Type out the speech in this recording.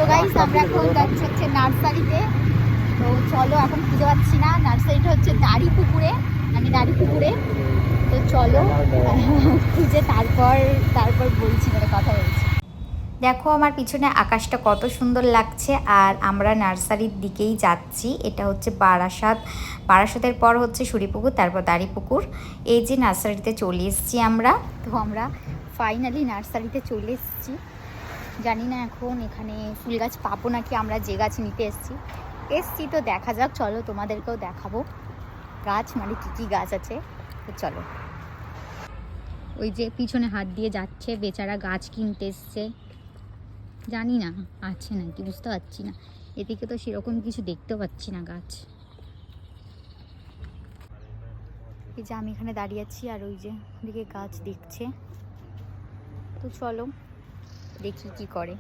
তো গাইস আমরা এখন যাচ্ছি হচ্ছে নার্সারিতে। তো চলো, এখন খুঁজে পাচ্ছি না, নার্সারিটা হচ্ছে দাড়িপুকুরে, মানে দাড়িপুকুরে। তো চলো খুঁজে তারপর বলছি, মানে কথা বলছি। দেখো আমার পিছনে আকাশটা কত সুন্দর লাগছে, আর আমরা নার্সারির দিকেই যাচ্ছি। এটা হচ্ছে বারাসাতের পর হচ্ছে সুরিপুকুর, তারপর দাড়িপুকুর। এই যে নার্সারিতে চলে এসেছি আমরা। তো আমরা ফাইনালি নার্সারিতে চলে এসেছি। জানি না এখন এখানে ফুল গাছ পাবো নাকি, আমরা যে গাছ নিতে এসছি তো দেখা যাক। চলো তোমাদেরকেও দেখাবো গাছ, মানে কী কী গাছ আছে। তো চলো, ওই যে পিছনে হাত দিয়ে যাচ্ছে বেচারা, গাছ কিনতে এসছে। জানি না আছে নাকি, বুঝতে পারছি না, এদিকে তো সেরকম কিছু দেখতেও পাচ্ছি না গাছ। এই যে আমি এখানে দাঁড়িয়ে আছি, আর ওই যে ওদিকে গাছ দেখছে। তো চলো দেখি কি করে।